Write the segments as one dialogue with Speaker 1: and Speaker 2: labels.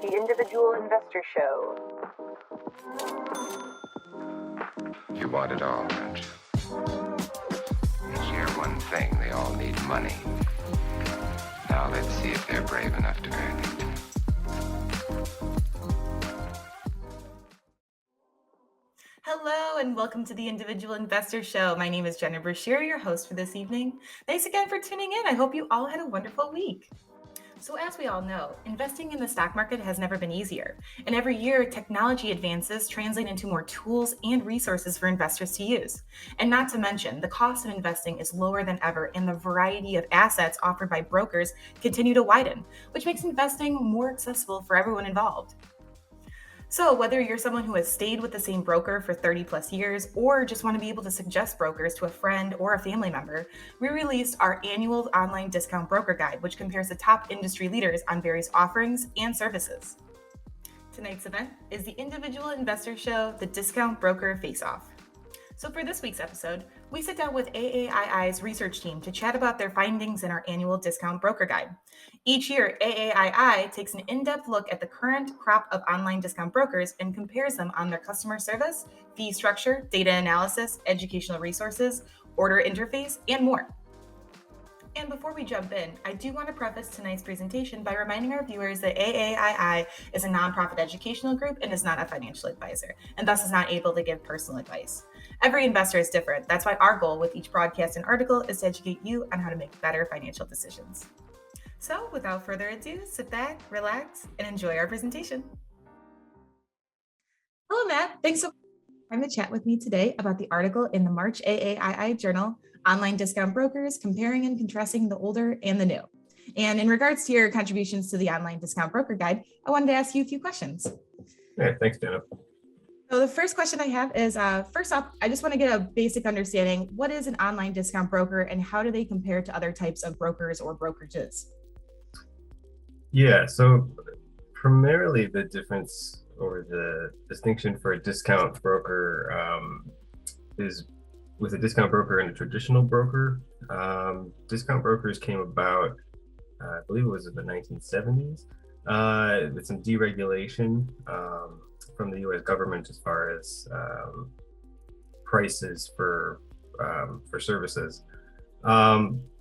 Speaker 1: The Individual Investor Show.
Speaker 2: You want it all, don't you? You share one thing, they all need money. Now let's see if they're brave enough to earn it.
Speaker 3: Hello and welcome to the Individual Investor Show. My name is Jenna Brashear, your host for this evening. Thanks again for tuning in. I hope you all had a wonderful week. So as we all know, investing in the stock market has never been easier. And every year, technology advances translate into more tools and resources for investors to use. And not to mention, the cost of investing is lower than ever, and the variety of assets offered by brokers continue to widen, which makes investing more accessible for everyone involved. So whether you're someone who has stayed with the same broker for 30 plus years or just want to be able to suggest brokers to a friend or a family member, we released our annual online discount broker guide, which compares the top industry leaders on various offerings and services. Tonight's event is the Individual Investor Show, the Discount Broker Face-Off. So for this week's episode, we sit down with AAII's research team to chat about their findings in our annual discount broker guide. Each year, AAII takes an in-depth look at the current crop of online discount brokers and compares them on their customer service, fee structure, data analysis, educational resources, order interface, and more. And before we jump in, I do want to preface tonight's presentation by reminding our viewers that AAII is a nonprofit educational group and is not a financial advisor, and thus is not able to give personal advice. Every investor is different. That's why our goal with each broadcast and article is to educate you on how to make better financial decisions. So without further ado, sit back, relax, and enjoy our presentation. Hello, Matt. Thanks so much for having to chat with me today about the article in the March AAII Journal, Online Discount Brokers, Comparing and Contrasting the Older and the New. And in regards to your contributions to the Online Discount Broker Guide, I wanted to ask you a few questions.
Speaker 4: Yeah, thanks, Jenna.
Speaker 3: So the first question I have is, first off, I just want to get a basic understanding. What is an online discount broker and how do they compare to other types of brokers or brokerages?
Speaker 4: Yeah, so primarily the difference or the distinction for a discount broker is with a discount broker and a traditional broker. Discount brokers came about, I believe it was in the 1970s, with some deregulation from the U.S. government as far as prices for services.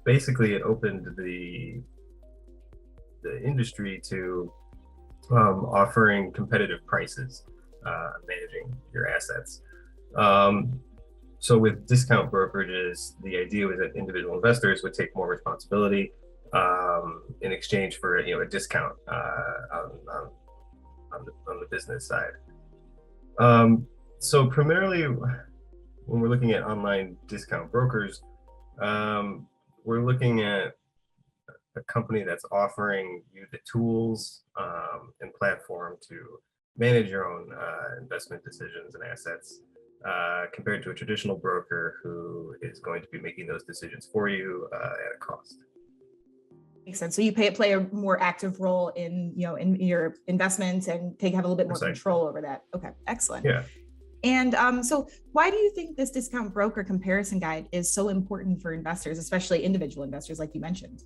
Speaker 4: Basically, it opened the industry to offering competitive prices, managing your assets. So with discount brokerages, the idea was that individual investors would take more responsibility in exchange for a discount on the business side. So primarily, when we're looking at online discount brokers, we're looking at a company that's offering you the tools and platform to manage your own investment decisions and assets, compared to a traditional broker who is going to be making those decisions for you at a cost.
Speaker 3: Makes sense. So you play a more active role in your investments and have a little bit more control over that. Okay, excellent.
Speaker 4: Yeah.
Speaker 3: And so why do you think this discount broker comparison guide is so important for investors, especially individual investors, like you mentioned?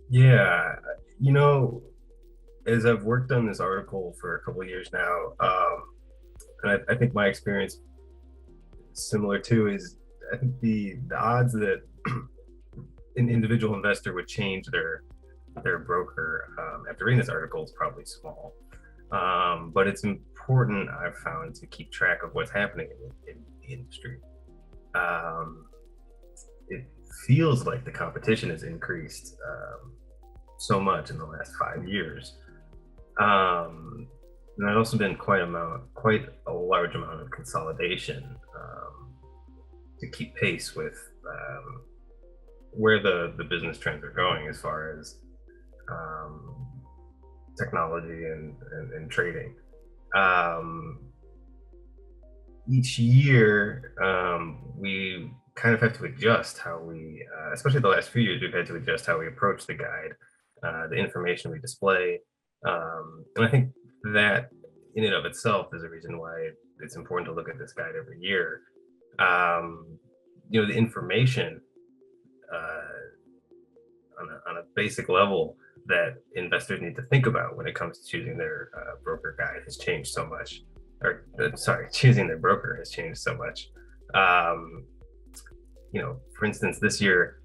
Speaker 4: Yeah, as I've worked on this article for a couple of years now, and I think my experience similar too is I think the odds that an individual investor would change their broker after reading this article is probably small. But it's important, I've found, to keep track of what's happening in the industry. It feels like the competition has increased so much in the last 5 years. And there's also been quite a large amount of consolidation to keep pace with where the business trends are going as far as technology and trading. Each year, we kind of have to adjust how we, especially the last few years, we've had to adjust how we approach the guide, the information we display. And I think that in and of itself is a reason why it's important to look at this guide every year. The information on a basic level that investors need to think about when it comes to choosing their broker guide has changed so much, or choosing their broker has changed so much. Um, for instance, this year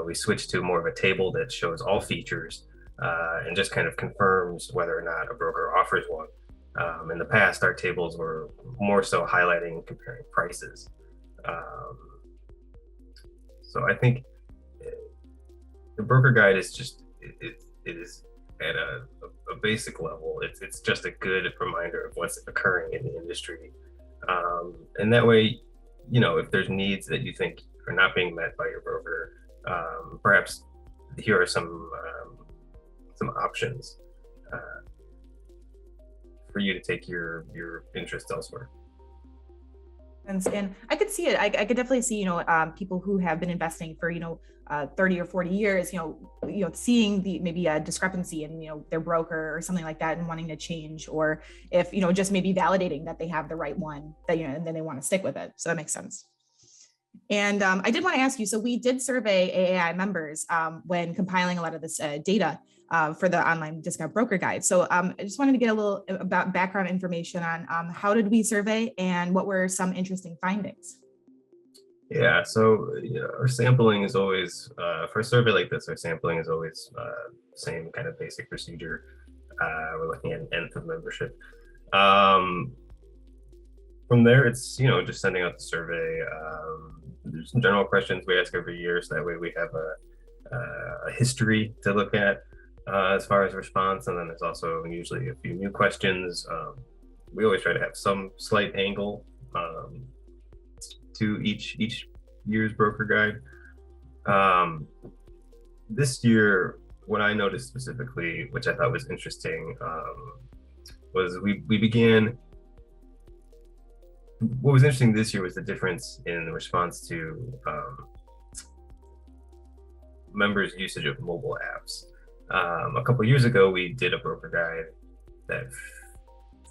Speaker 4: we switched to more of a table that shows all features and just kind of confirms whether or not a broker offers one. In the past, our tables were more so highlighting and comparing prices. So I think the broker guide is just it is at a basic level. It's just a good reminder of what's occurring in the industry, and that way, if there's needs that you think are not being met by your broker, perhaps here are some options for you to take your interest elsewhere.
Speaker 3: And I could see it. I could definitely see, people who have been investing for, 30 or 40 years, seeing maybe a discrepancy in, their broker or something like that and wanting to change, or if, just maybe validating that they have the right one that, and then they want to stick with it. So that makes sense. And I did want to ask you, so we did survey AAII members when compiling a lot of this data for the online discount broker guide. So I just wanted to get a little about background information on how did we survey and what were some interesting findings?
Speaker 4: Yeah, so our sampling is always, for a survey like this, our sampling is always same kind of basic procedure. We're looking at an nth of membership. From there, it's, just sending out the survey. There's some general questions we ask every year, so that way we have a history to look at as far as response. And then there's also usually a few new questions. We always try to have some slight angle to each year's broker guide. This year, what I noticed specifically, which I thought was interesting, was we began. What was interesting this year was the difference in the response to members' usage of mobile apps. A couple years ago, we did a broker guide that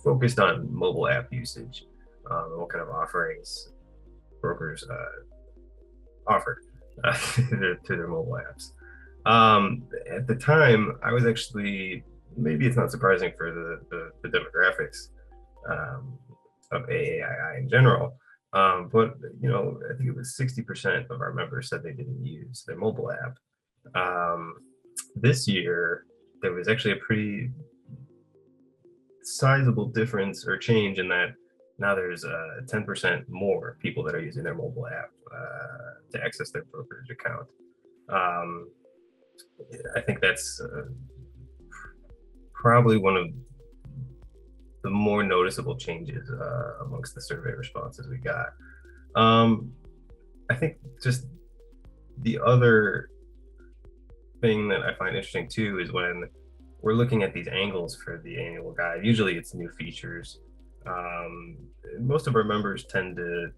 Speaker 4: focused on mobile app usage, and what kind of offerings brokers offered to their mobile apps. At the time, I was actually, maybe it's not surprising for the demographics of AAII in general, but I think it was 60% of our members said they didn't use their mobile app. This year, there was actually a pretty sizable difference or change in that now there's 10% more people that are using their mobile app to access their brokerage account. I think that's probably one of the more noticeable changes amongst the survey responses we got. I think just the other thing that I find interesting too is when we're looking at these angles for the annual guide, usually it's new features. Most of our members tend to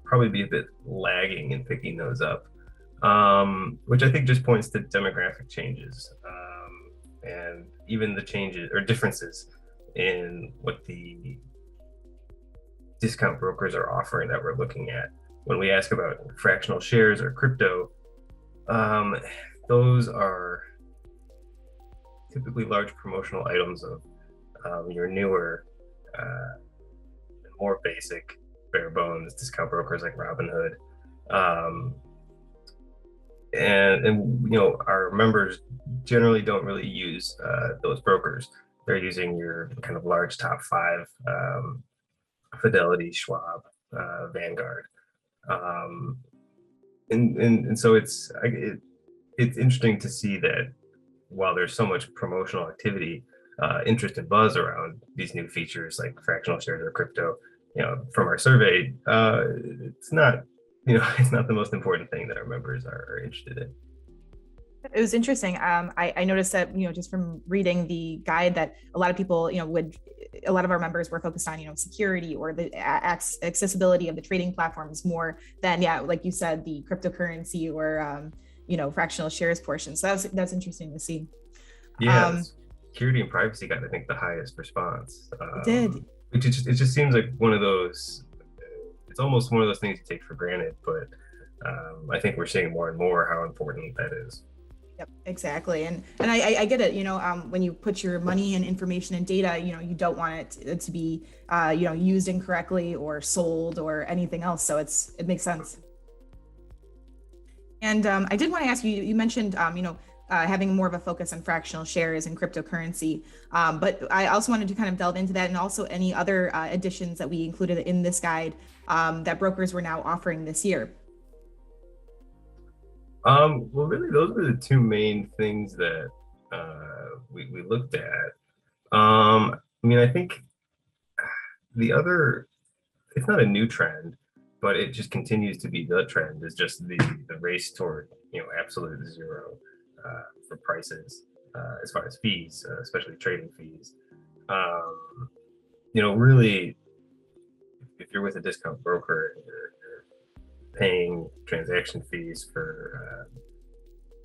Speaker 4: probably be a bit lagging in picking those up, which I think just points to demographic changes and even the changes or differences in what the discount brokers are offering that we're looking at. When we ask about fractional shares or crypto, those are typically large promotional items of your newer, more basic, bare bones discount brokers like Robinhood. And our members generally don't really use those brokers. They're using your kind of large top five, Fidelity, Schwab, Vanguard. And so it's interesting to see that while there's so much promotional activity, interest and buzz around these new features like fractional shares or crypto, from our survey, it's not the most important thing that our members are interested in.
Speaker 3: It was interesting. I noticed that, just from reading the guide that a lot of people, a lot of our members were focused on, security or the accessibility of the trading platforms more than, like you said, the cryptocurrency or, fractional shares portion. So that's interesting to see.
Speaker 4: Yeah, security and privacy got, I think, the highest response.
Speaker 3: It did.
Speaker 4: It just seems like one of those, it's almost one of those things you take for granted, but I think we're seeing more and more how important that is.
Speaker 3: Yep, exactly. And I get it, when you put your money and information and data, you don't want it to be, used incorrectly or sold or anything else. So it makes sense. And I did want to ask you, you mentioned, having more of a focus on fractional shares and cryptocurrency. But I also wanted to kind of delve into that and also any other additions that we included in this guide that brokers were now offering this year.
Speaker 4: Well, really, those were the two main things that we looked at. I mean, I think the other, it's not a new trend, but it just continues to be the trend, is just the race toward, absolute zero for prices as far as fees, especially trading fees. Um, really, if you're with a discount broker and you're paying transaction fees for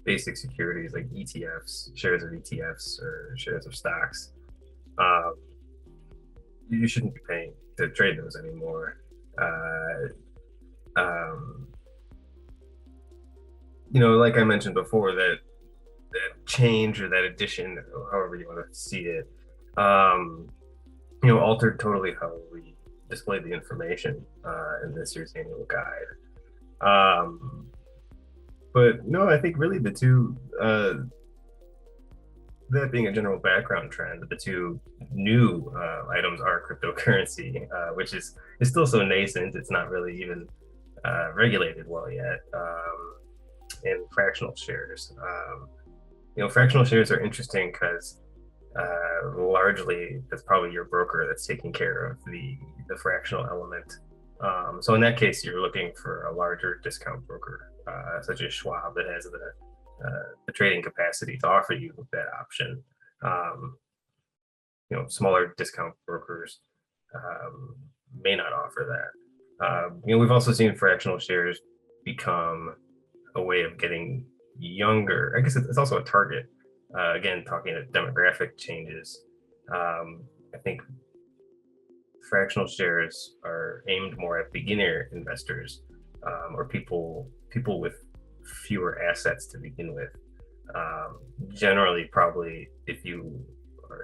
Speaker 4: basic securities like ETFs, shares of ETFs, or shares of stocks, um, you shouldn't be paying to trade those anymore. Um, like I mentioned before, that change or that addition, or however you want to see it, um, altered totally how we display the information in this year's annual guide. But no, I think really the two, that being a general background trend, the two new items are cryptocurrency, which is still so nascent. It's not really even regulated well yet, and fractional shares. Fractional shares are interesting because largely that's probably your broker that's taking care of the fractional element. So in that case, you're looking for a larger discount broker, such as Schwab, that has the trading capacity to offer you that option. Smaller discount brokers may not offer that. We've also seen fractional shares become a way of getting younger. I guess it's also a target. Again, talking about demographic changes, I think fractional shares are aimed more at beginner investors, or people with fewer assets to begin with. Generally, probably if you are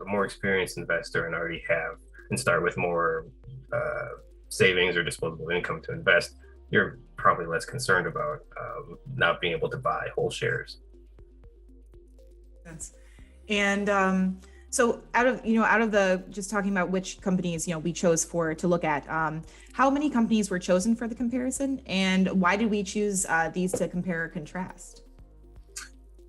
Speaker 4: a more experienced investor and already have and start with more savings or disposable income to invest, you're probably less concerned about not being able to buy whole shares.
Speaker 3: And so out of the, just talking about which companies, we chose to look at, how many companies were chosen for the comparison, and why did we choose these to compare or contrast?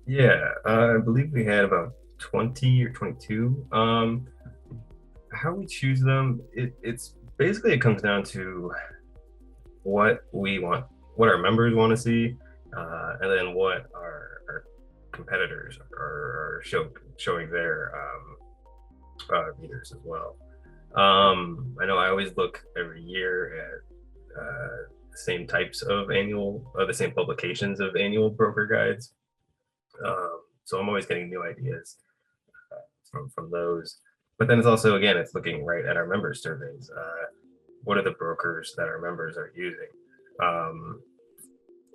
Speaker 4: Yeah, I believe we had about 20 or 22. How we choose them, it's basically, it comes down to what we want, what our members want to see, and then what our competitors are showing their readers as well. I know I always look every year at the same types of the same publications of annual broker guides. So I'm always getting new ideas from those. But then it's also, again, it's looking right at our members' surveys. What are the brokers that our members are using?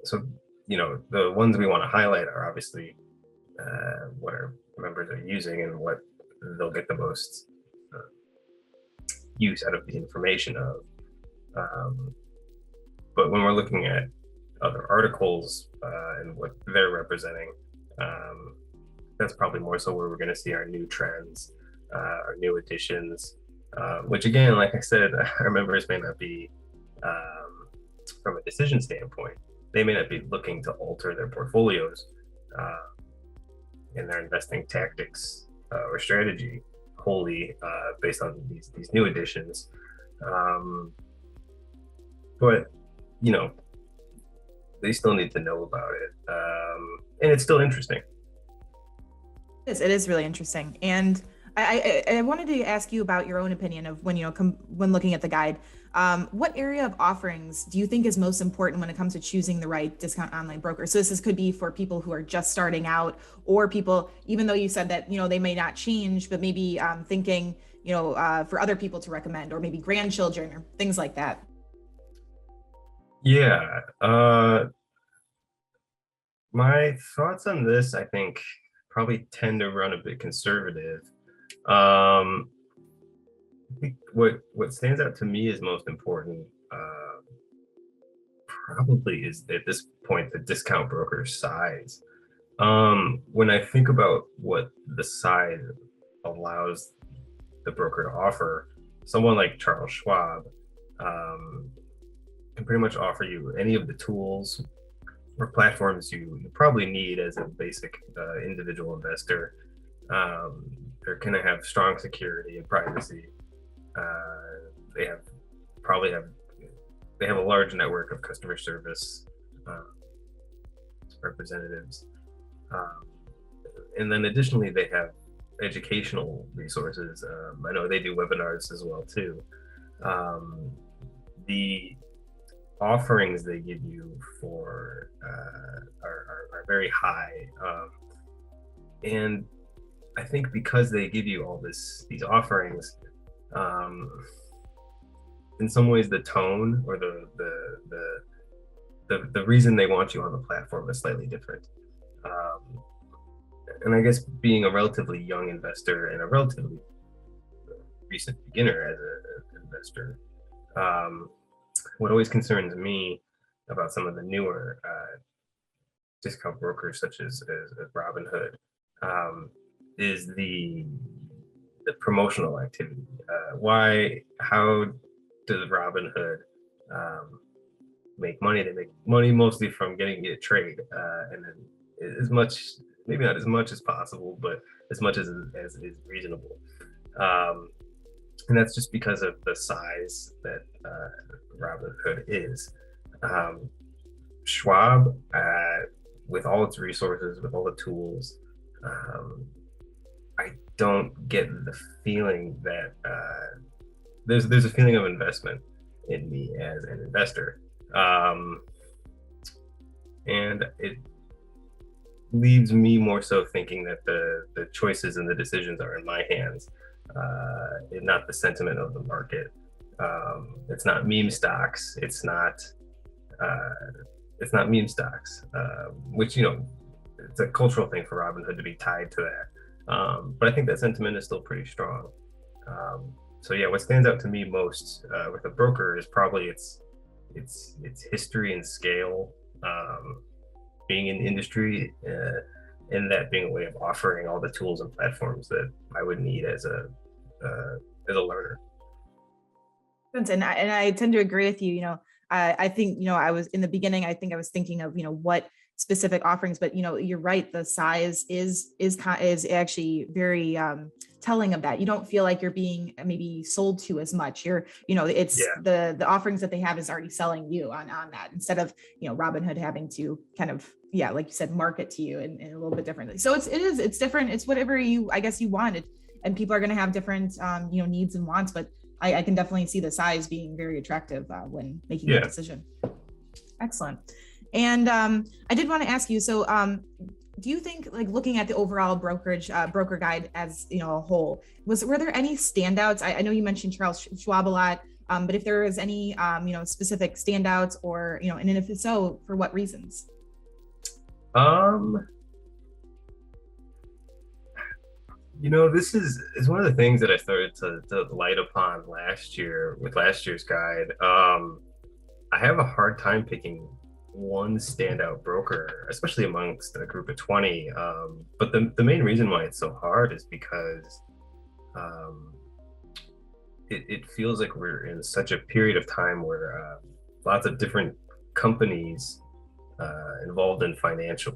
Speaker 4: So, the ones we want to highlight are obviously what our members are using and what they'll get the most use out of the information of. But when we're looking at other articles and what they're representing, that's probably more so where we're going to see our new trends, our new additions, which again, like I said, our members may not be, from a decision standpoint, they may not be looking to alter their portfolios in their investing tactics or strategy wholly based on these new additions. But, they still need to know about it. And it's still interesting.
Speaker 3: It is really interesting. And I wanted to ask you about your own opinion of when, when looking at the guide, what area of offerings do you think is most important when it comes to choosing the right discount online broker? So this could be for people who are just starting out, or people, even though you said that, they may not change, but maybe thinking, for other people to recommend, or maybe grandchildren or things like that.
Speaker 4: Yeah. My thoughts on this, I think, probably tend to run a bit conservative. Um, I think what stands out to me as most important, probably is at this point the discount broker size. When I think about what the size allows the broker to offer, someone like Charles Schwab um, can pretty much offer you any of the tools or platforms you probably need as a basic individual investor. They're going to have strong security and privacy. They have probably have they have a large network of customer service uh, representatives, um, and then additionally they have educational resources. I know they do webinars as well too. Um, the offerings they give you for are very high, and I think because they give you all these offerings, um, in some ways the tone or the reason they want you on the platform is slightly different. Um, and I guess being a relatively young investor and a relatively recent beginner as an investor, um, what always concerns me about some of the newer discount brokers such as Robinhood, um, is the promotional activity. How does Robinhood um, make money? They make money mostly from getting you to trade, and then as much, maybe not as much as possible, but as much as is reasonable. Um, and that's just because of the size that Robinhood is. Um, Schwab, with all its resources, with all the tools, um, I don't get the feeling that there's a feeling of investment in me as an investor, and it leaves me more so thinking that the choices and the decisions are in my hands, and not the sentiment of the market. It's not meme stocks. Uh, it's not meme stocks, which it's a cultural thing for Robinhood to be tied to that. But I think that sentiment is still pretty strong. So yeah, what stands out to me most with a broker is probably its history and scale, being in the industry, and that being a way of offering all the tools and platforms that I would need as a learner.
Speaker 5: And I tend to agree with you. I think, I was in the beginning, I think I was thinking of, what specific offerings, but you're right. The size is actually very telling of that. You don't feel like you're being maybe sold to as much. It's
Speaker 4: Yeah.
Speaker 5: the offerings that they have is already selling you on that, instead of, Robinhood having to kind of, yeah, like you said, market to you in a little bit differently. So it's different. It's whatever I guess you wanted, and people are going to have different, needs and wants, but I can definitely see the size being very attractive when making that decision. Excellent. And I did want to ask you, so do you think, like, looking at the overall broker guide as a whole, were there any standouts? I know you mentioned Charles Schwab a lot, but if there was any specific standouts, or and if so, for what reasons?
Speaker 4: This is one of the things that I started to light upon last year with last year's guide. I have a hard time picking one standout broker, especially amongst a group of 20. But the main reason why it's so hard is because it feels like we're in such a period of time where lots of different companies involved in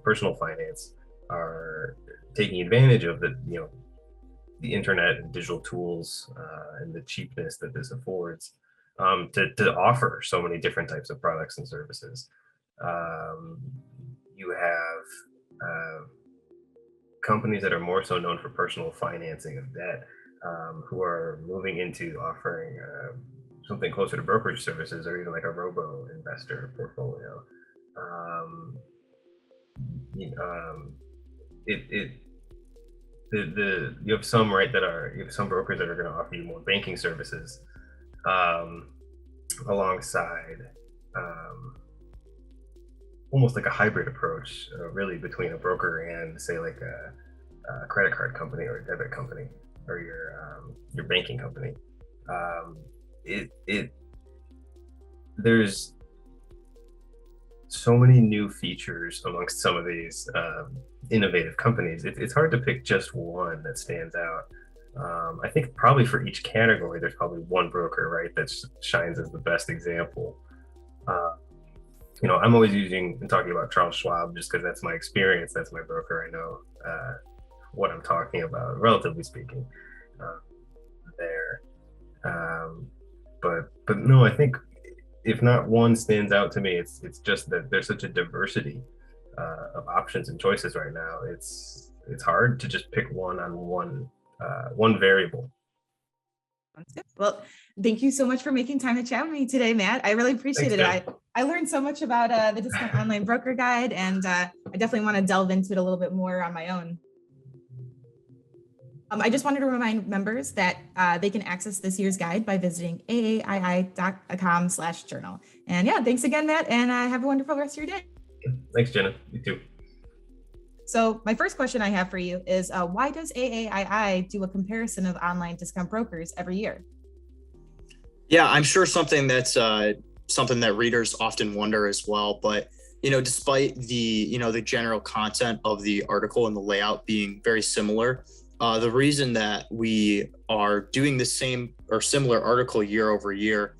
Speaker 4: personal finance are taking advantage of the internet and digital tools, and the cheapness that this affords, to offer so many different types of products and services. You have companies that are more so known for personal financing of debt, who are moving into offering something closer to brokerage services, or even like a robo investor portfolio. It you have some brokers that are going to offer you more banking services, alongside almost like a hybrid approach, really, between a broker and, say, like a credit card company or a debit company or your banking company. There's so many new features amongst some of these innovative companies. It's hard to pick just one that stands out. I think probably for each category, there's probably one broker, right, that shines as the best example. I'm always using and talking about Charles Schwab just because that's my experience. That's my broker. I know what I'm talking about, relatively speaking, there. But no, I think if not one stands out to me, it's just that there's such a diversity of options and choices right now. It's hard to just pick one on one variable.
Speaker 5: Sounds good. Well, thank you so much for making time to chat with me today, Matt. I really appreciate
Speaker 4: Thanks,
Speaker 5: it. I learned so much about the Discount Online Broker Guide, and I definitely want to delve into it a little bit more on my own. I just wanted to remind members that they can access this year's guide by visiting AAII.com/journal. And yeah, thanks again, Matt, and have a wonderful rest of your day.
Speaker 4: Thanks, Jenna. You too.
Speaker 5: So my first question I have for you is, why does AAII do a comparison of online discount brokers every year?
Speaker 6: Yeah, I'm sure something that's something that readers often wonder as well. But despite the general content of the article and the layout being very similar, the reason that we are doing the same or similar article year over year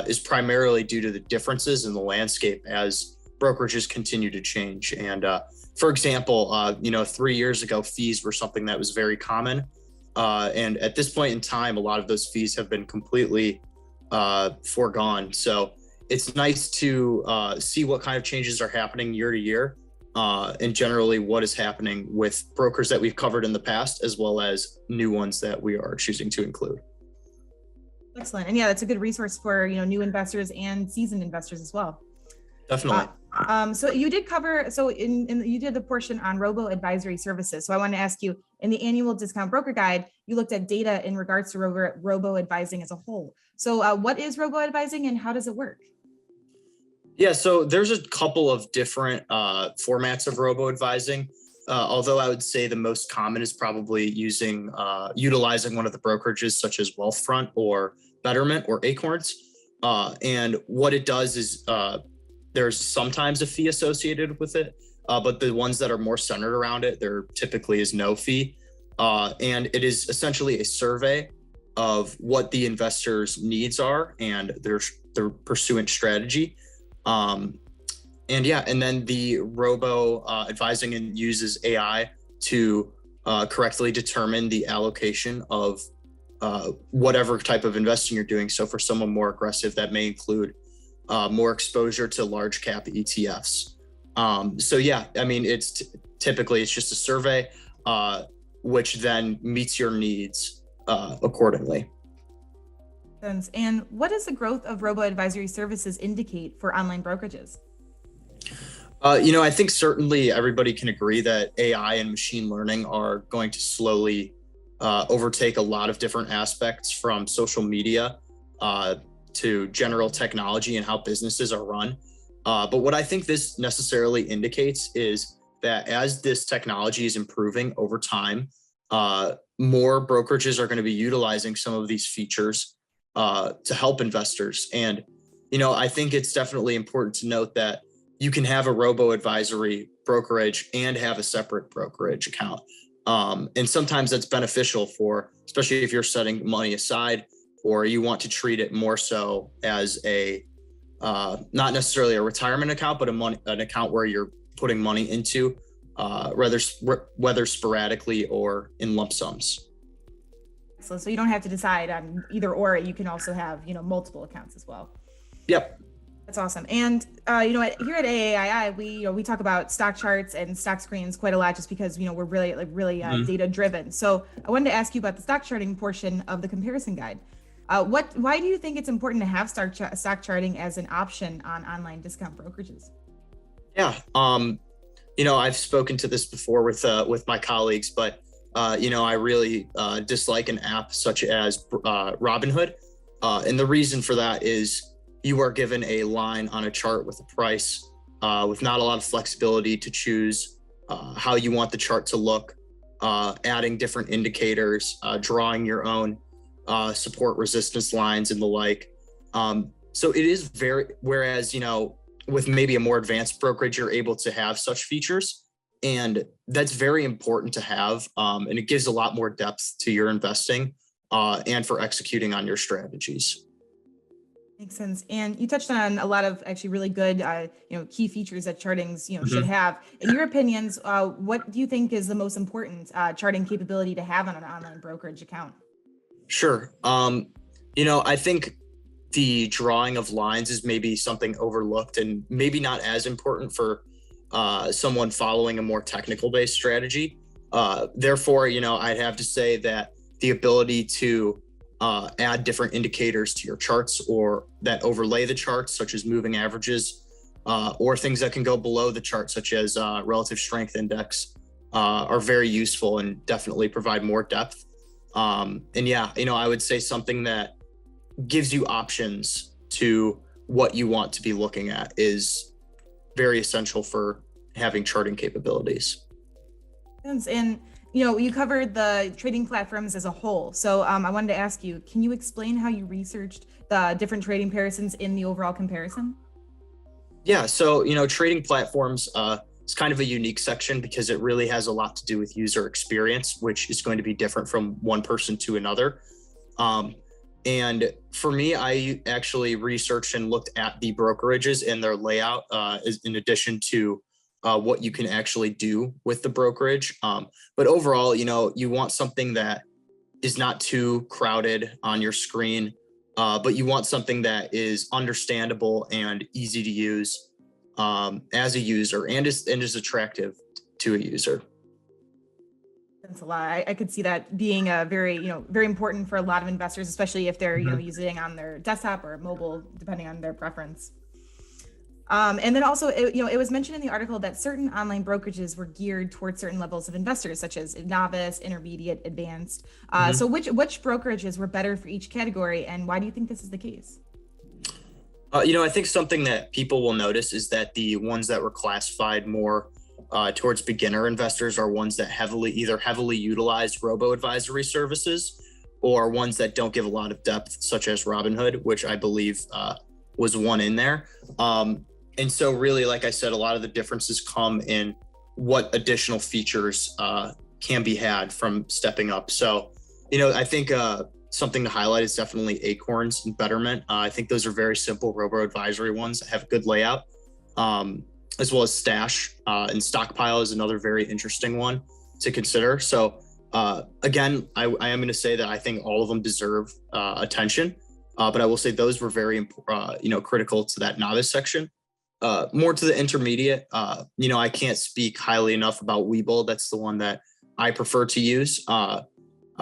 Speaker 6: is primarily due to the differences in the landscape as brokerages continue to change. And for example, 3 years ago, fees were something that was very common. And at this point in time, a lot of those fees have been completely foregone. So it's nice to see what kind of changes are happening year to year, and generally what is happening with brokers that we've covered in the past, as well as new ones that we are choosing to include.
Speaker 5: Excellent. And yeah, that's a good resource for new investors and seasoned investors as well.
Speaker 6: Definitely.
Speaker 5: So you did cover, you did the portion on robo advisory services. So I wanted to ask you, in the annual discount broker guide, you looked at data in regards to robo advising as a whole. So what is robo advising and how does it work?
Speaker 6: Yeah, so there's a couple of different formats of robo advising. Although I would say the most common is probably utilizing one of the brokerages such as Wealthfront or Betterment or Acorns. And what it does is there's sometimes a fee associated with it, but the ones that are more centered around it, there typically is no fee. And it is essentially a survey of what the investor's needs are and their pursuant strategy. And then the robo advising and uses AI to correctly determine the allocation of whatever type of investing you're doing. So for someone more aggressive, that may include more exposure to large cap ETFs. So yeah, I mean, it's just a survey, which then meets your needs accordingly.
Speaker 5: And what does the growth of robo advisory services indicate for online brokerages?
Speaker 6: I think certainly everybody can agree that AI and machine learning are going to slowly overtake a lot of different aspects, from social media to general technology and how businesses are run. But what I think this necessarily indicates is that as this technology is improving over time, more brokerages are going to be utilizing some of these features to help investors. And, I think it's definitely important to note that you can have a robo advisory brokerage and have a separate brokerage account. And sometimes that's beneficial especially if you're setting money aside, or you want to treat it more so as not necessarily a retirement account, but an account where you're putting money into, whether sporadically or in lump sums.
Speaker 5: So you don't have to decide on either or. You can also have, multiple accounts as well.
Speaker 6: Yep.
Speaker 5: That's awesome. And, here at AAII, we talk about stock charts and stock screens quite a lot, just because, we're really data driven. So I wanted to ask you about the stock charting portion of the comparison guide. Why do you think it's important to have stock charting as an option on online discount brokerages? Yeah.
Speaker 6: I've spoken to this before with my colleagues, but I really dislike an app such as Robinhood. And the reason for that is you are given a line on a chart with a price, with not a lot of flexibility to choose how you want the chart to look, adding different indicators, drawing your own support resistance lines and the like. So it is whereas, with maybe a more advanced brokerage, you're able to have such features. And that's very important to have. And it gives a lot more depth to your investing and for executing on your strategies.
Speaker 5: Makes sense. And you touched on a lot of actually really good, key features that chartings, should have. In your opinions, what do you think is the most important charting capability to have on an online brokerage account?
Speaker 6: Sure. I think the drawing of lines is maybe something overlooked and maybe not as important for someone following a more technical based strategy. Therefore, I'd have to say that the ability to add different indicators to your charts or that overlay the charts, such as moving averages, or things that can go below the chart, such as relative strength index, are very useful and definitely provide more depth. I would say something that gives you options to what you want to be looking at is very essential for having charting capabilities.
Speaker 5: And you covered the trading platforms as a whole. So I wanted to ask you, can you explain how you researched the different trading comparisons in the overall comparison?
Speaker 6: Yeah, so trading platforms is kind of a unique section because it really has a lot to do with user experience, which is going to be different from one person to another. And for me, I actually researched and looked at the brokerages and their layout in addition to what you can actually do with the brokerage. But overall, you want something that is not too crowded on your screen, but you want something that is understandable and easy to use as a user and is attractive to a user.
Speaker 5: That's a lot. I could see that being a very important for a lot of investors, especially if they're, using on their desktop or mobile, depending on their preference. And then also, it was mentioned in the article that certain online brokerages were geared towards certain levels of investors, such as novice, intermediate, advanced. So which brokerages were better for each category, and why do you think this is the case?
Speaker 6: I think something that people will notice is that the ones that were classified more towards beginner investors are ones that heavily utilize robo-advisory services or ones that don't give a lot of depth, such as Robinhood, which I believe was one in there. And so really, like I said, a lot of the differences come in what additional features can be had from stepping up. So, I think something to highlight is definitely Acorns and Betterment. I think those are very simple robo-advisory ones that have good layout, as well as Stash and Stockpile is another very interesting one to consider. So again, I am going to say that I think all of them deserve attention, but I will say those were very critical to that novice section. More to the intermediate, I can't speak highly enough about Webull. That's the one that I prefer to use.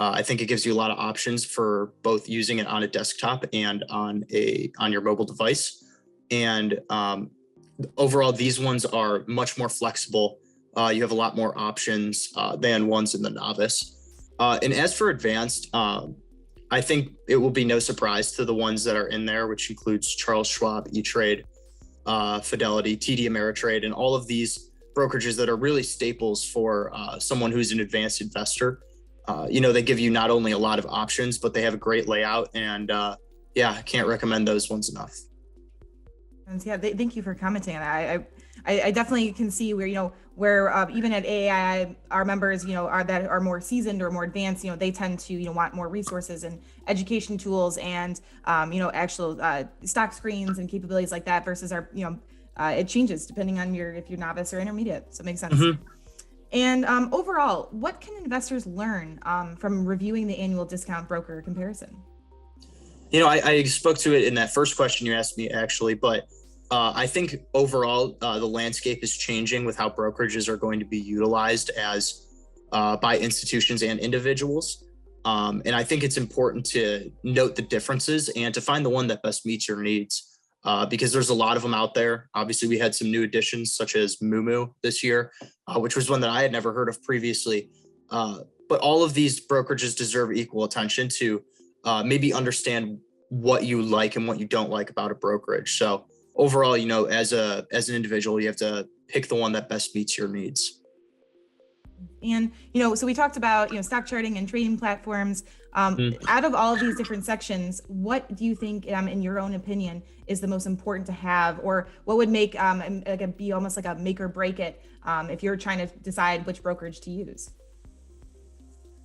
Speaker 6: I think it gives you a lot of options for both using it on a desktop and on your mobile device. And overall, these ones are much more flexible. You have a lot more options than ones in the novice. And as for advanced, I think it will be no surprise to the ones that are in there, which includes Charles Schwab, E-Trade, Fidelity, TD Ameritrade, and all of these brokerages that are really staples for someone who's an advanced investor. They give you not only a lot of options, but they have a great layout. And I can't recommend those ones enough.
Speaker 5: And thank you for commenting on that. I definitely can see where, where even at AAII, our members, that are more seasoned or more advanced, they tend to, want more resources and education tools and, actual stock screens and capabilities like that versus our, it changes depending on if you're novice or intermediate. So it makes sense. Mm-hmm. And overall, what can investors learn from reviewing the annual discount broker comparison?
Speaker 6: I spoke to it in that first question you asked me, actually, but I think overall the landscape is changing with how brokerages are going to be utilized by institutions and individuals. And I think it's important to note the differences and to find the one that best meets your needs. Because there's a lot of them out there. Obviously, we had some new additions such as Moomoo this year, which was one that I had never heard of previously. But all of these brokerages deserve equal attention to maybe understand what you like and what you don't like about a brokerage. So overall, as an individual, you have to pick the one that best meets your needs.
Speaker 5: And, so we talked about, stock charting and trading platforms. Out of all of these different sections, what do you think, in your own opinion, is the most important to have, or what would make be almost like a make or break it if you're trying to decide which brokerage to use?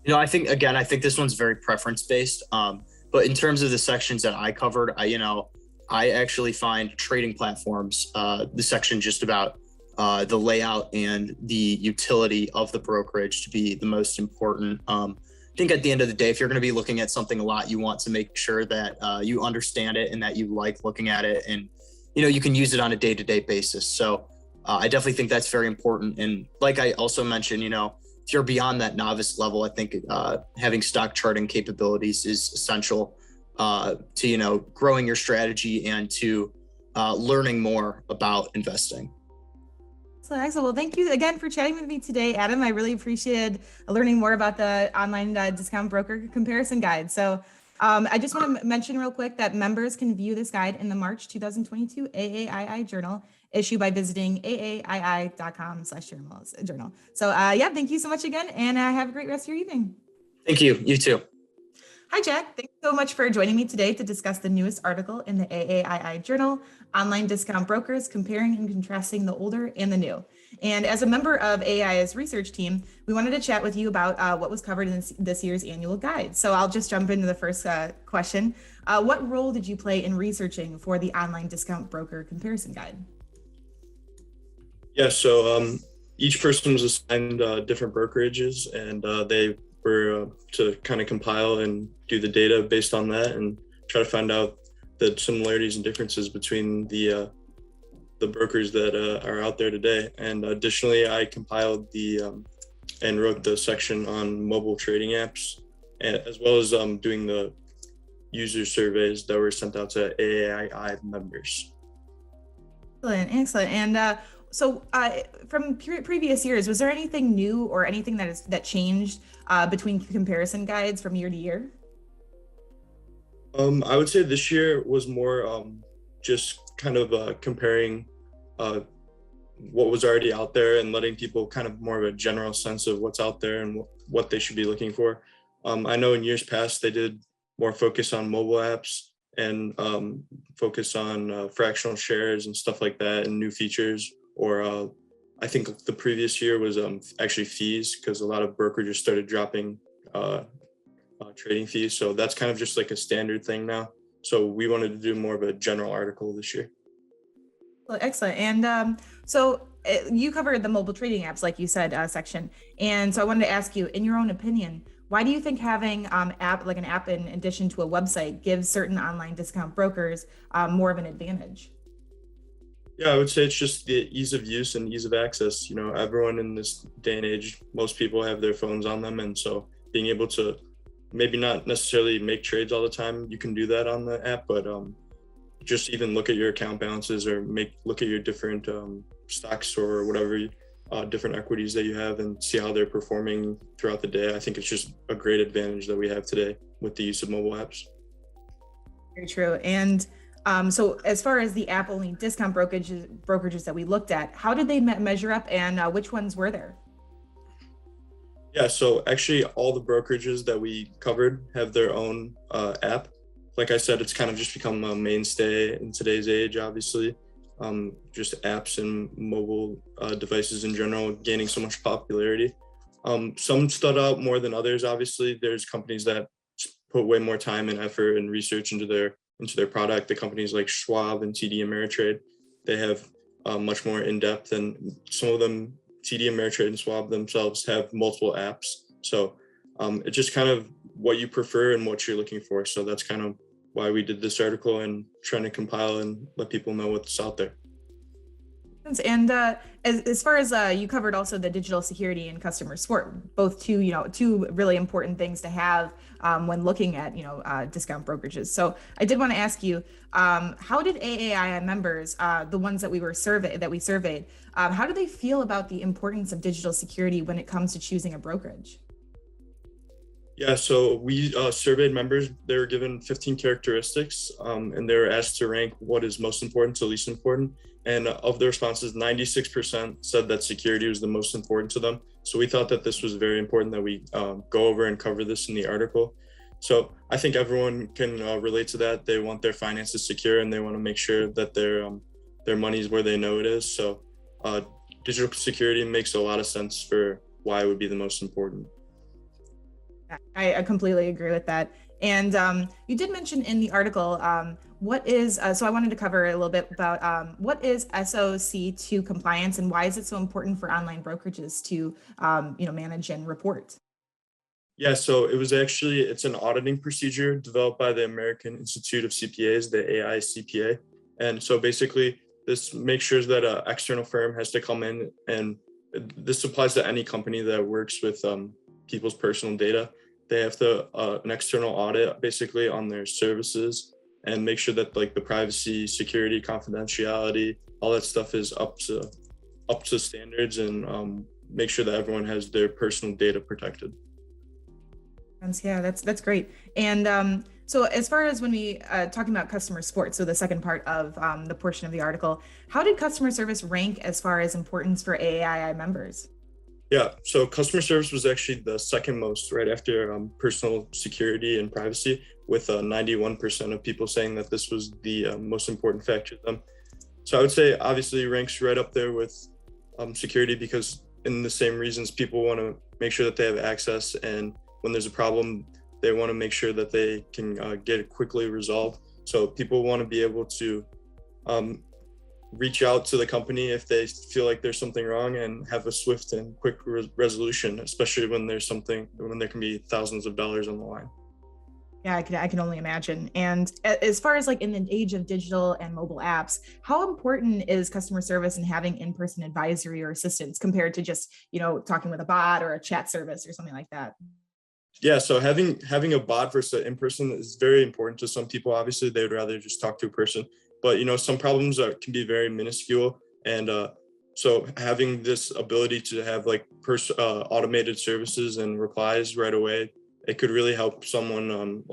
Speaker 6: I think this one's very preference based. But in terms of the sections that I covered, I actually find trading platforms, the section just about the layout and the utility of the brokerage to be the most important. I think at the end of the day, if you're going to be looking at something a lot, you want to make sure that you understand it and that you like looking at it, and you can use it on a day-to-day basis. So I definitely think that's very important. And like I also mentioned, if you're beyond that novice level, I think having stock charting capabilities is essential to growing your strategy and to learning more about investing.
Speaker 5: So excellent. Well, thank you again for chatting with me today, Adam. I really appreciated learning more about the online discount broker comparison guide. So I just want to mention real quick that members can view this guide in the March 2022 AAII journal issued by visiting aaii.com/journal. So thank you so much again, and have a great rest of your evening.
Speaker 6: Thank you. You too.
Speaker 5: Hi, Jack. Thanks so much for joining me today to discuss the newest article in the AAII journal, Online Discount Brokers, Comparing and Contrasting the Older and the New. And as a member of AAII's research team, we wanted to chat with you about what was covered in this year's annual guide. So I'll just jump into the first question. What role did you play in researching for the Online Discount Broker Comparison Guide?
Speaker 7: Yeah, so each person was assigned different brokerages, and they were to kind of compile and do the data based on that and try to find out the similarities and differences between the brokers that are out there today. And additionally, I compiled and wrote the section on mobile trading apps, as well as doing the user surveys that were sent out to AAII members.
Speaker 5: Excellent. And so from previous years, was there anything new or anything that changed between comparison guides from year to year?
Speaker 7: I would say this year was more just kind of comparing what was already out there and letting people kind of more of a general sense of what's out there and what they should be looking for. I know in years past, they did more focus on mobile apps and focus on fractional shares and stuff like that and new features. Or I think the previous year was actually fees, because a lot of brokerages started dropping trading fees. So that's kind of just like a standard thing now. So we wanted to do more of a general article this year.
Speaker 5: Well, excellent. And so you covered the mobile trading apps, like you said, section. And so I wanted to ask you, in your own opinion, why do you think having an app in addition to a website gives certain online discount brokers more of an advantage?
Speaker 7: Yeah, I would say it's just the ease of use and ease of access. Everyone in this day and age, most people have their phones on them. And so being able to maybe not necessarily make trades all the time, you can do that on the app, but just even look at your account balances or look at your different stocks or whatever, different equities that you have and see how they're performing throughout the day. I think it's just a great advantage that we have today with the use of mobile apps.
Speaker 5: Very true. And so as far as the app-only discount brokerages that we looked at, how did they measure up, and which ones were there?
Speaker 7: Yeah, so actually all the brokerages that we covered have their own app. Like I said, it's kind of just become a mainstay in today's age, obviously. Just apps and mobile devices in general gaining so much popularity. Some stood out more than others, obviously. There's companies that put way more time and effort and research into their product. The companies like Schwab and TD Ameritrade, they have much more in-depth, and some of them, TD Ameritrade and Schwab themselves, have multiple apps. So it's just kind of what you prefer and what you're looking for. So that's kind of why we did this article and trying to compile and let people know what's out there.
Speaker 5: And as far as you covered also the digital security and customer support, both two really important things to have when looking at discount brokerages. So I did want to ask you, how did AAII members, the ones that we surveyed, how do they feel about the importance of digital security when it comes to choosing a brokerage?
Speaker 7: Yeah, so we surveyed members. They were given 15 characteristics, and they were asked to rank what is most important to least important. And of the responses, 96% said that security was the most important to them. So we thought that this was very important that we go over and cover this in the article. So I think everyone can relate to that. They want their finances secure, and they want to make sure that their money is where they know it is. So digital security makes a lot of sense for why it would be the most important.
Speaker 5: I completely agree with that. And you did mention in the article, what is, so I wanted to cover a little bit about what is SOC2 compliance and why is it so important for online brokerages to, manage and report?
Speaker 7: Yeah, so it's an auditing procedure developed by the American Institute of CPAs, the AAII. And so basically this makes sure that an external firm has to come in, and this applies to any company that works with people's personal data. They have to an external audit basically on their services and make sure that like the privacy, security, confidentiality, all that stuff is up to standards, and make sure that everyone has their personal data protected.
Speaker 5: Yeah, that's great. And so as far as when we talking about customer support, so the second part of the portion of the article, how did customer service rank as far as importance for AAII members?
Speaker 7: Yeah, so customer service was actually the second most, right after personal security and privacy, with 91% of people saying that this was the most important factor to them. So I would say obviously ranks right up there with security, because in the same reasons, people want to make sure that they have access, and when there's a problem, they want to make sure that they can get it quickly resolved. So people want to be able to reach out to the company if they feel like there's something wrong and have a swift and quick resolution, especially when there can be thousands of dollars on the line.
Speaker 5: Yeah, I can only imagine. And as far as like in the age of digital and mobile apps, how important is customer service and having in-person advisory or assistance compared to just, talking with a bot or a chat service or something like that?
Speaker 7: Yeah, so having a bot versus an in-person is very important to some people. Obviously, they would rather just talk to a person, but some problems can be very minuscule, and so having this ability to have like automated services and replies right away, it could really help someone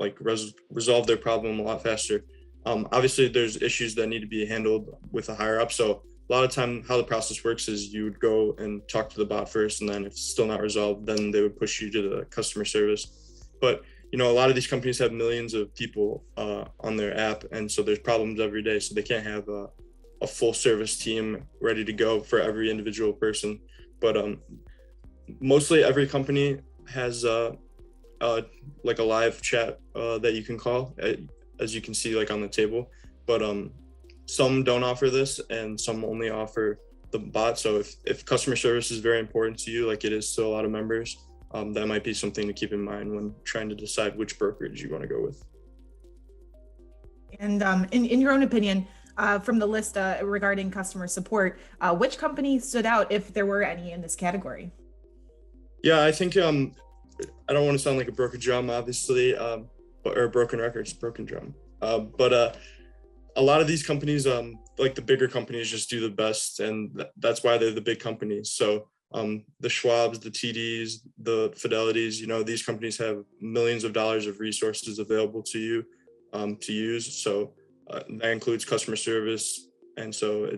Speaker 7: resolve their problem a lot faster. Obviously, there's issues that need to be handled with a higher up. So a lot of time, how the process works is you would go and talk to the bot first, and then if it's still not resolved, then they would push you to the customer service. But a lot of these companies have millions of people on their app, and so there's problems every day. So they can't have a full service team ready to go for every individual person. But mostly every company has like a live chat that you can call, as you can see like on the table. But some don't offer this, and some only offer the bot. So if customer service is very important to you, like it is to a lot of members, that might be something to keep in mind when trying to decide which brokerage you want to go with.
Speaker 5: And in your own opinion, from the list regarding customer support, which company stood out, if there were any, in this category?
Speaker 7: Yeah, I think I don't want to sound like a broken drum, obviously, or a broken records, broken drum. But a lot of these companies, like the bigger companies, just do the best, and that's why they're the big companies. So the Schwabs, the TDs, the Fidelities, these companies have millions of dollars of resources available to you to use. So that includes customer service. And so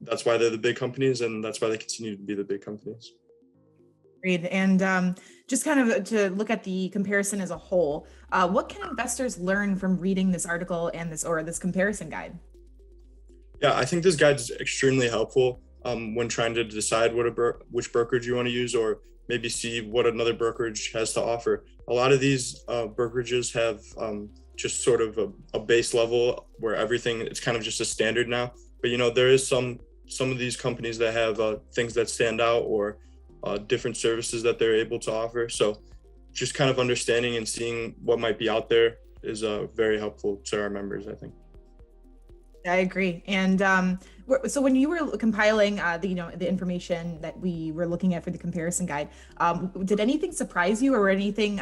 Speaker 7: that's why they're the big companies, and that's why they continue to be the big companies.
Speaker 5: Great. And just kind of to look at the comparison as a whole, what can investors learn from reading this article and this comparison guide?
Speaker 7: Yeah, I think this guide is extremely helpful when trying to decide which brokerage you want to use, or maybe see what another brokerage has to offer. A lot of these brokerages have just sort of a base level where it's kind of just a standard now. But there is some of these companies that have things that stand out, or different services that they're able to offer. So just kind of understanding and seeing what might be out there is very helpful to our members, I think.
Speaker 5: I agree. And so when you were compiling the information that we were looking at for the comparison guide, did anything surprise you, or anything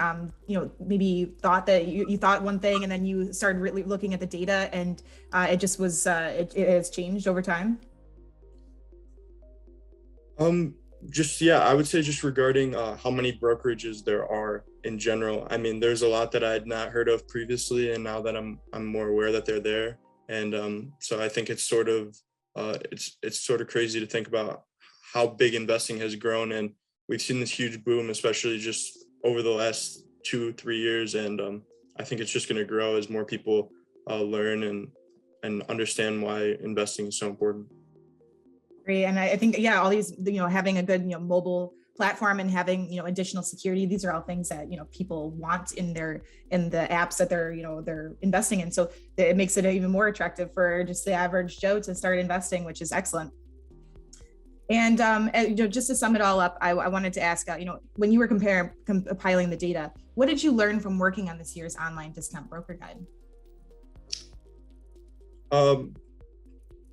Speaker 5: maybe you thought that you thought one thing and then you started really looking at the data and it just was it has changed over time?
Speaker 7: I would say just regarding how many brokerages there are in general. I mean, there's a lot that I had not heard of previously, and now that I'm more aware that they're there. And so I think it's sort of crazy to think about how big investing has grown, and we've seen this huge boom, especially just over the last 2-3 years. And I think it's just going to grow as more people learn and understand why investing is so important.
Speaker 5: Great. And I think, yeah, all these, having a good, mobile platform and having, additional security, these are all things that, people want in the apps that they're investing in. So it makes it even more attractive for just the average Joe to start investing, which is excellent. And just to sum it all up, I wanted to ask, when you were compiling the data, what did you learn from working on this year's online discount broker guide?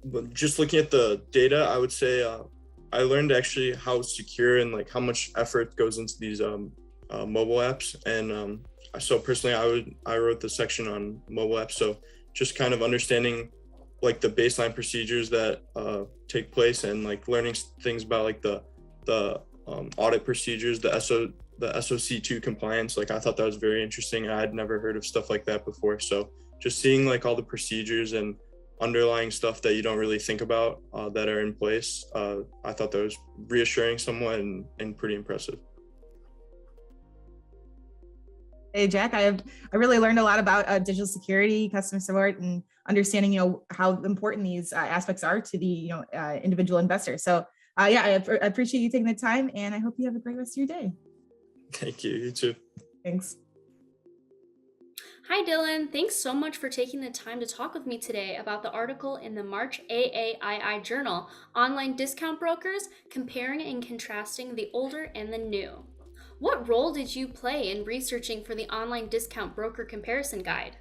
Speaker 7: But just looking at the data, I would say I learned actually how secure and like how much effort goes into these mobile apps. And so personally, I wrote the section on mobile apps. So just kind of understanding like the baseline procedures that take place, and like learning things about like the audit procedures, the SOC2 compliance. Like I thought that was very interesting. I had never heard of stuff like that before. So just seeing like all the procedures and underlying stuff that you don't really think about that are in place, I thought that was reassuring somewhat and pretty impressive.
Speaker 5: Hey, Jack, I really learned a lot about digital security, customer support, and understanding, how important these aspects are to the, individual investor. So yeah, I appreciate you taking the time, and I hope you have a great rest of your day.
Speaker 7: Thank you. You too.
Speaker 5: Thanks.
Speaker 8: Hi, Dylan. Thanks so much for taking the time to talk with me today about the article in the March AAII journal, Online Discount Brokers, Comparing and Contrasting the Older and the New. What role did you play in researching for the Online Discount Broker Comparison Guide?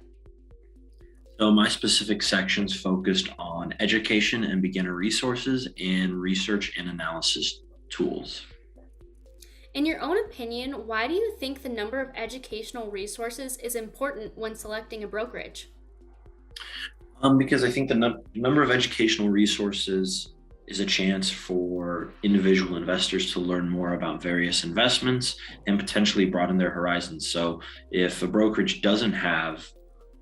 Speaker 9: So my specific sections focused on education and beginner resources and research and analysis tools.
Speaker 8: In your own opinion, why do you think the number of educational resources is important when selecting a brokerage?
Speaker 9: Because I think the number of educational resources is a chance for individual investors to learn more about various investments and potentially broaden their horizons. So if a brokerage doesn't have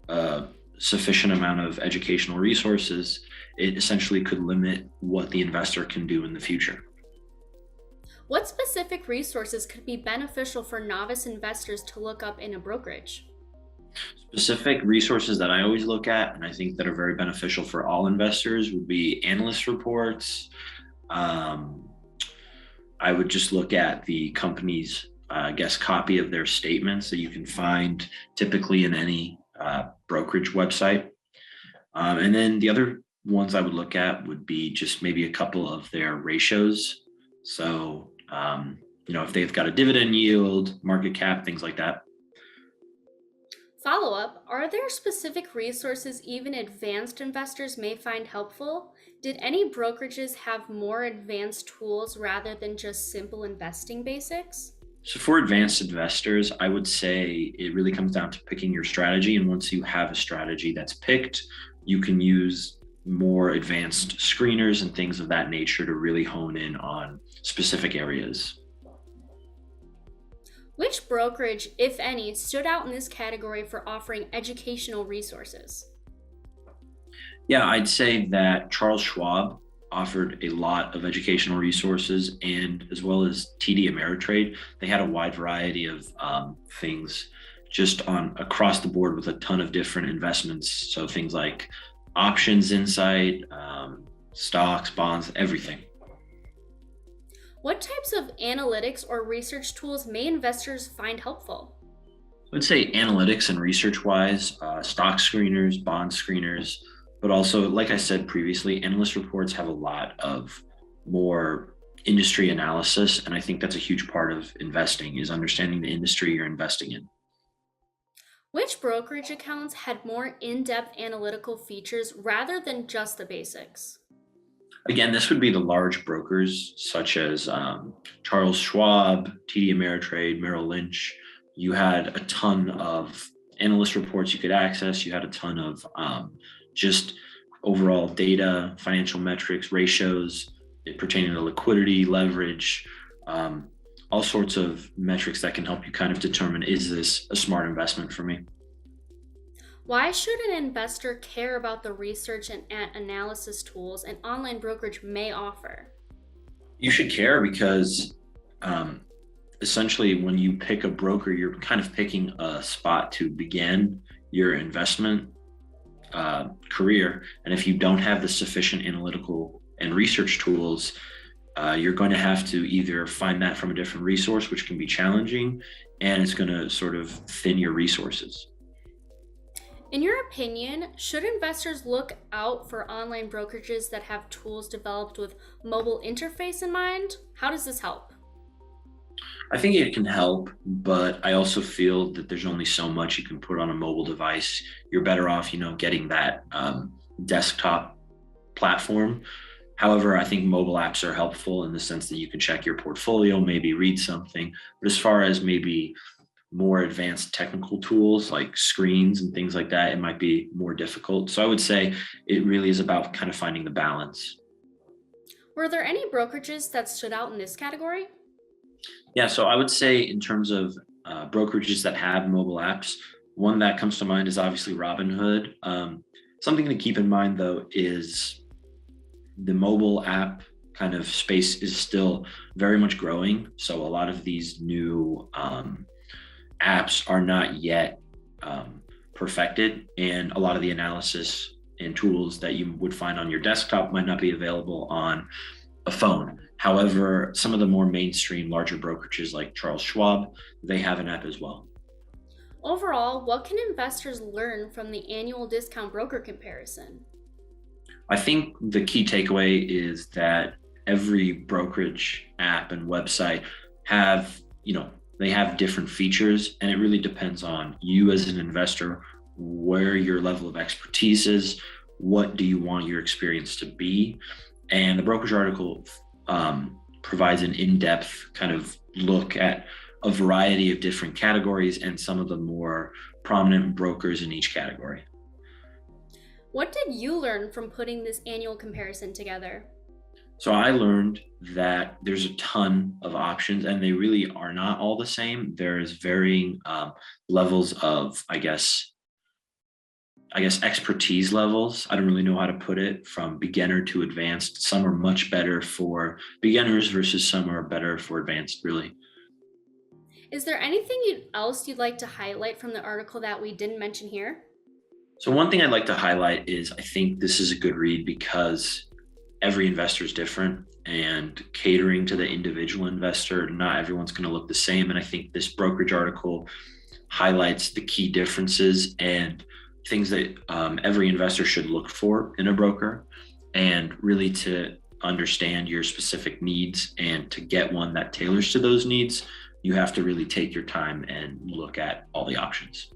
Speaker 9: a sufficient amount of educational resources, it essentially could limit what the investor can do in the future.
Speaker 8: What specific resources could be beneficial for novice investors to look up in a brokerage?
Speaker 9: Specific resources that I always look at, and I think that are very beneficial for all investors, would be analyst reports. I would just look at the company's, copy of their statements that you can find typically in any brokerage website. And then the other ones I would look at would be just maybe a couple of their ratios. So, if they've got a dividend yield, market cap, things like that.
Speaker 8: Follow-up, are there specific resources even advanced investors may find helpful? Did any brokerages have more advanced tools rather than just simple investing basics?
Speaker 9: So for advanced investors, I would say it really comes down to picking your strategy. And once you have a strategy that's picked, you can use more advanced screeners and things of that nature to really hone in on specific areas.
Speaker 8: Which brokerage, if any, stood out in this category for offering educational resources?
Speaker 9: Yeah, I'd say that Charles Schwab offered a lot of educational resources, and as well as TD Ameritrade. They had a wide variety of things just on across the board with a ton of different investments. So things like options insight, stocks, bonds, everything.
Speaker 8: What types of analytics or research tools may investors find helpful?
Speaker 9: I would say analytics and research-wise, stock screeners, bond screeners, but also, like I said previously, analyst reports have a lot of more industry analysis, and I think that's a huge part of investing, is understanding the industry you're investing in.
Speaker 8: Which brokerage accounts had more in-depth analytical features rather than just the basics?
Speaker 9: Again, this would be the large brokers such as Charles Schwab, TD Ameritrade, Merrill Lynch. You had a ton of analyst reports you could access. You had a ton of just overall data, financial metrics, ratios pertaining to liquidity, leverage, all sorts of metrics that can help you kind of determine, is this a smart investment for me?
Speaker 8: Why should an investor care about the research and analysis tools an online brokerage may offer?
Speaker 9: You should care because essentially when you pick a broker, you're kind of picking a spot to begin your investment career. And if you don't have the sufficient analytical and research tools, you're going to have to either find that from a different resource, which can be challenging, and it's going to sort of thin your resources.
Speaker 8: In your opinion, should investors look out for online brokerages that have tools developed with mobile interface in mind? How does this help?
Speaker 9: I think it can help, but I also feel that there's only so much you can put on a mobile device. You're better off, getting that desktop platform. However, I think mobile apps are helpful in the sense that you can check your portfolio, maybe read something. But as far as maybe more advanced technical tools like screens and things like that, it might be more difficult. So I would say it really is about kind of finding the balance.
Speaker 8: Were there any brokerages that stood out in this category?
Speaker 9: Yeah, so I would say in terms of brokerages that have mobile apps, one that comes to mind is obviously Robinhood. Something to keep in mind though is the mobile app kind of space is still very much growing. So a lot of these new apps are not yet perfected, and a lot of the analysis and tools that you would find on your desktop might not be available on a phone. However, some of the more mainstream larger brokerages like Charles Schwab, they have an app as well.
Speaker 8: Overall, what can investors learn from the annual discount broker comparison?
Speaker 9: I think the key takeaway is that every brokerage app and website have, they have different features, and it really depends on you as an investor, where your level of expertise is, what do you want your experience to be. And the brokerage article provides an in-depth kind of look at a variety of different categories and some of the more prominent brokers in each category.
Speaker 8: What did you learn from putting this annual comparison together?
Speaker 9: So I learned that there's a ton of options, and they really are not all the same. There's varying levels of, I guess expertise levels. I don't really know how to put it, from beginner to advanced. Some are much better for beginners versus some are better for advanced, really.
Speaker 8: Is there anything else you'd like to highlight from the article that we didn't mention here?
Speaker 9: So one thing I'd like to highlight is I think this is a good read because every investor is different, and catering to the individual investor, not everyone's going to look the same. And I think this brokerage article highlights the key differences and things that every investor should look for in a broker, and really to understand your specific needs, and to get one that tailors to those needs, you have to really take your time and look at all the options.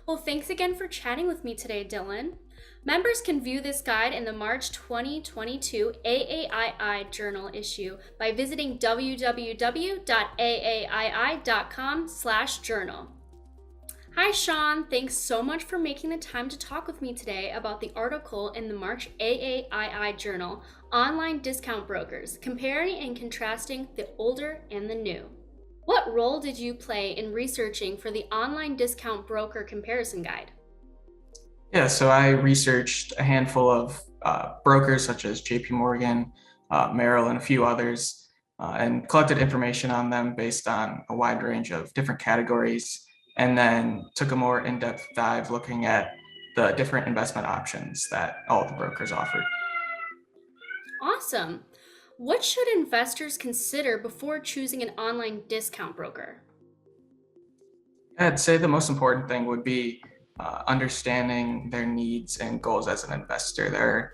Speaker 8: Well, thanks again for chatting with me today, Dylan. Members can view this guide in the March 2022 AAII Journal issue by visiting www.aaii.com/journal. Hi, Sean. Thanks so much for making the time to talk with me today about the article in the March AAII Journal, Online Discount Brokers, Comparing and Contrasting the Older and the New. What role did you play in researching for the Online Discount Broker Comparison Guide?
Speaker 10: Yeah, so I researched a handful of brokers such as JP Morgan, Merrill, and a few others, and collected information on them based on a wide range of different categories, and then took a more in-depth dive looking at the different investment options that all of the brokers offered.
Speaker 8: Awesome. What should investors consider before choosing an online discount broker?
Speaker 10: I'd say the most important thing would be understanding their needs and goals as an investor. There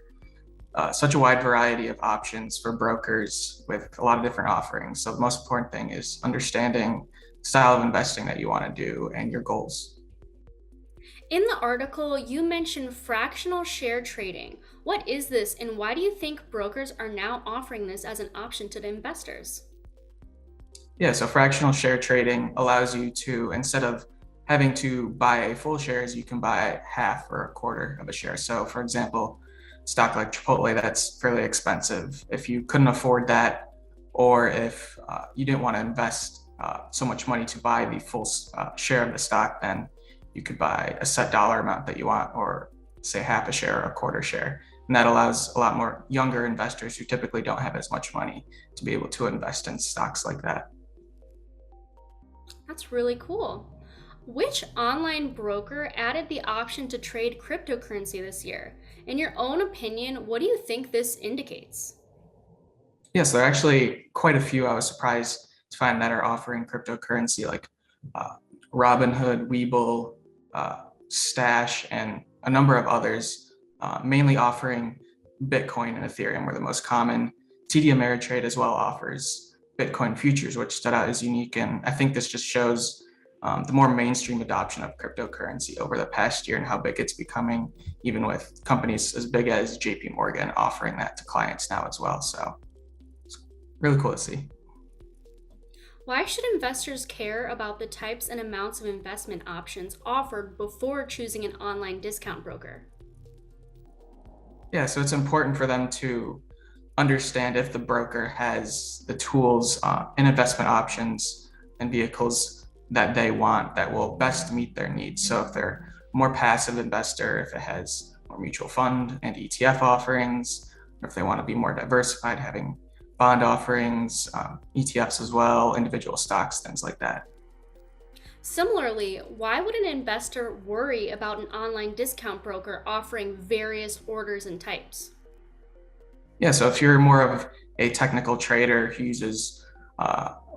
Speaker 10: are such a wide variety of options for brokers with a lot of different offerings. So the most important thing is understanding the style of investing that you want to do and your goals.
Speaker 8: In the article, you mentioned fractional share trading. What is this, and why do you think brokers are now offering this as an option to the investors?
Speaker 10: Yeah, so fractional share trading allows you to, instead of having to buy a full shares, you can buy half or a quarter of a share. So for example, stock like Chipotle, that's fairly expensive. If you couldn't afford that or if you didn't want to invest so much money to buy the full share of the stock, then you could buy a set dollar amount that you want, or say half a share or a quarter share. And that allows a lot more younger investors who typically don't have as much money to be able to invest in stocks like that.
Speaker 8: That's really cool. Which online broker added the option to trade cryptocurrency this year? In your own opinion, what do you think this indicates?
Speaker 10: Yes, there are actually quite a few I was surprised to find that are offering cryptocurrency, like Robinhood, Webull, Stash, and a number of others, mainly offering Bitcoin and Ethereum were the most common. TD Ameritrade as well offers Bitcoin futures, which stood out as unique. And I think this just shows the more mainstream adoption of cryptocurrency over the past year and how big it's becoming, even with companies as big as JP Morgan offering that to clients now as well. So it's really cool to see.
Speaker 8: Why should investors care about the types and amounts of investment options offered before choosing an online discount broker?
Speaker 10: Yeah, so it's important for them to understand if the broker has the tools and investment options and vehicles that they want that will best meet their needs. So if they're a more passive investor, if it has more mutual fund and ETF offerings, or if they want to be more diversified, having bond offerings, ETFs as well, individual stocks, things like that.
Speaker 8: Similarly, why would an investor worry about an online discount broker offering various orders and types?
Speaker 10: Yeah, so if you're more of a technical trader who uses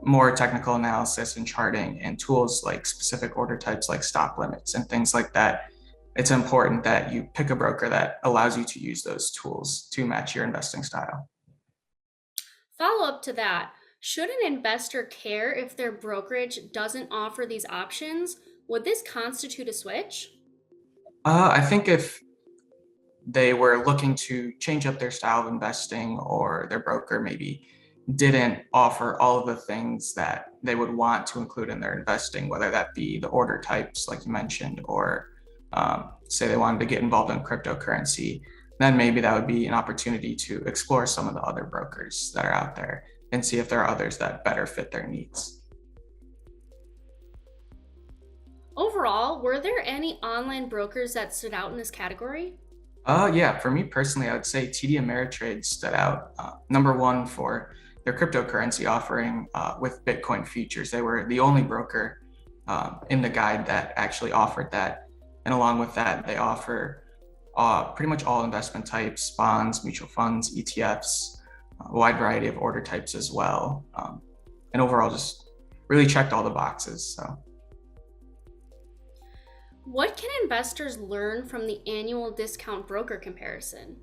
Speaker 10: more technical analysis and charting and tools like specific order types like stop limits and things like that, it's important that you pick a broker that allows you to use those tools to match your investing style.
Speaker 8: Follow up to that, should an investor care if their brokerage doesn't offer these options? Would this constitute a switch?
Speaker 10: I think if they were looking to change up their style of investing, or their broker maybe didn't offer all of the things that they would want to include in their investing, whether that be the order types, like you mentioned, or say they wanted to get involved in cryptocurrency, then maybe that would be an opportunity to explore some of the other brokers that are out there and see if there are others that better fit their needs.
Speaker 8: Overall, were there any online brokers that stood out in this category?
Speaker 10: Yeah, for me personally, I would say TD Ameritrade stood out. Number one for their cryptocurrency offering with Bitcoin futures. They were the only broker in the guide that actually offered that. And along with that, they offer pretty much all investment types, bonds, mutual funds, ETFs, a wide variety of order types as well. And overall, just really checked all the boxes. So.
Speaker 8: What can investors learn from the annual discount broker comparison?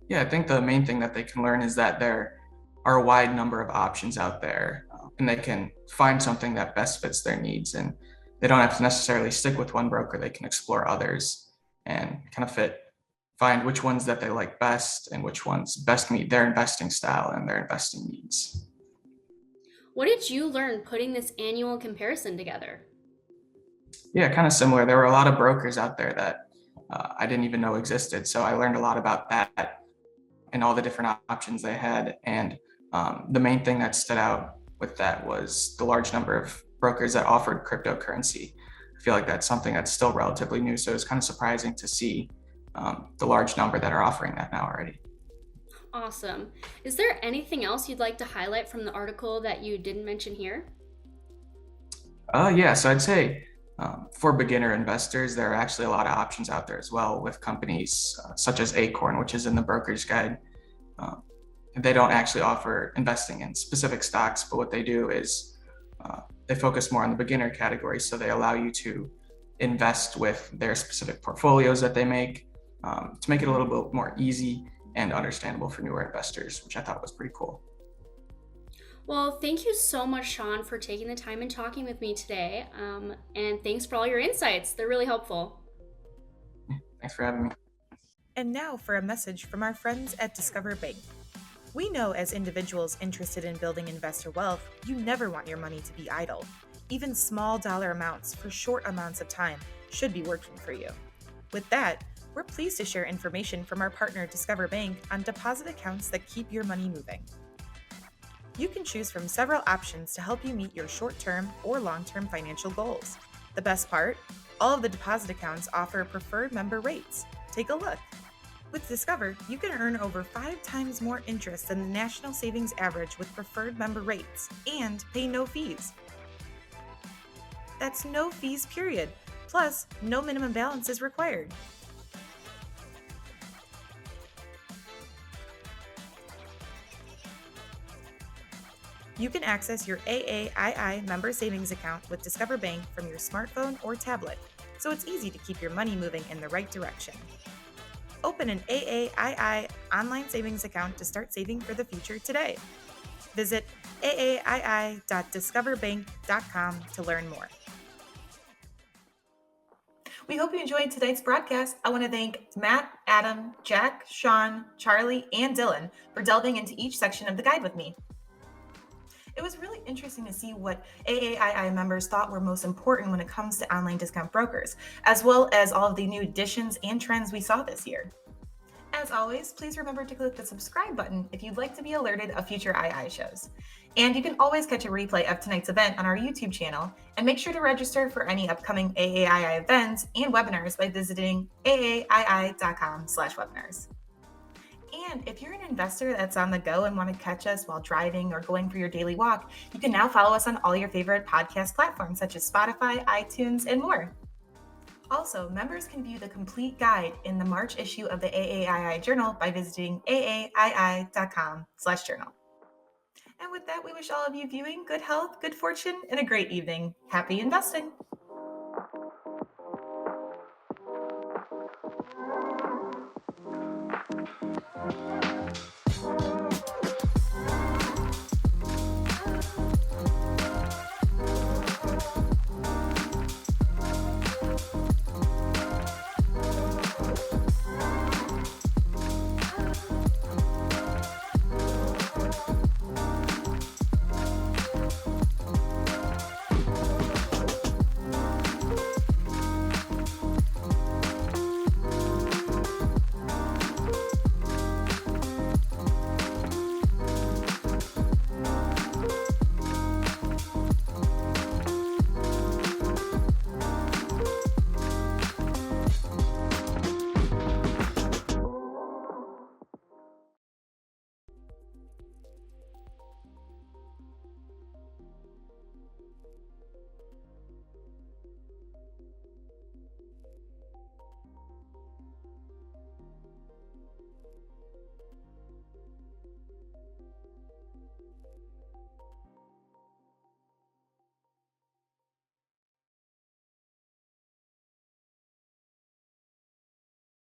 Speaker 10: Yeah, I think the main thing that they can learn is that there are a wide number of options out there, and they can find something that best fits their needs. And they don't have to necessarily stick with one broker. They can explore others and kind of find which ones that they like best and which ones best meet their investing style and their investing needs.
Speaker 8: What did you learn putting this annual comparison together?
Speaker 10: Yeah, kind of similar. There were a lot of brokers out there that I didn't even know existed. So I learned a lot about that and all the different options they had. And the main thing that stood out with that was the large number of brokers that offered cryptocurrency. I feel like that's something that's still relatively new. So it's kind of surprising to see the large number that are offering that now already.
Speaker 8: Awesome. Is there anything else you'd like to highlight from the article that you didn't mention here?
Speaker 10: Yeah, so I'd say for beginner investors, there are actually a lot of options out there as well with companies such as Acorn, which is in the broker's guide. They don't actually offer investing in specific stocks, but what they do is they focus more on the beginner category. So they allow you to invest with their specific portfolios that they make to make it a little bit more easy and understandable for newer investors, which I thought was pretty cool.
Speaker 8: Well, thank you so much, Sean, for taking the time and talking with me today. And thanks for all your insights. They're really helpful.
Speaker 10: Thanks for having me.
Speaker 3: And now for a message from our friends at Discover Bank. We know as individuals interested in building investor wealth, you never want your money to be idle. Even small dollar amounts for short amounts of time should be working for you. With that, we're pleased to share information from our partner Discover Bank on deposit accounts that keep your money moving. You can choose from several options to help you meet your short-term or long-term financial goals. The best part? All of the deposit accounts offer preferred member rates. Take a look. With Discover, you can earn over 5 times more interest than the national savings average with preferred member rates and pay no fees. That's no fees, period. Plus, no minimum balance is required. You can access your AAII member savings account with Discover Bank from your smartphone or tablet, so it's easy to keep your money moving in the right direction. Open an AAII online savings account to start saving for the future today. Visit aaii.discoverbank.com to learn more. We hope you enjoyed tonight's broadcast. I want to thank Matt, Adam, Jack, Sean, Charlie, and Dylan for delving into each section of the guide with me. It was really interesting to see what AAII members thought were most important when it comes to online discount brokers, as well as all of the new additions and trends we saw this year. As always, please remember to click the subscribe button if you'd like to be alerted of future II shows. And you can always catch a replay of tonight's event on our YouTube channel, and make sure to register for any upcoming AAII events and webinars by visiting aaii.com/webinars. And if you're an investor that's on the go and want to catch us while driving or going for your daily walk, you can now follow us on all your favorite podcast platforms such as Spotify, iTunes, and more. Also, members can view the complete guide in the March issue of the AAII Journal by visiting aaii.com/journal. And with that, we wish all of you viewing good health, good fortune, and a great evening. Happy investing!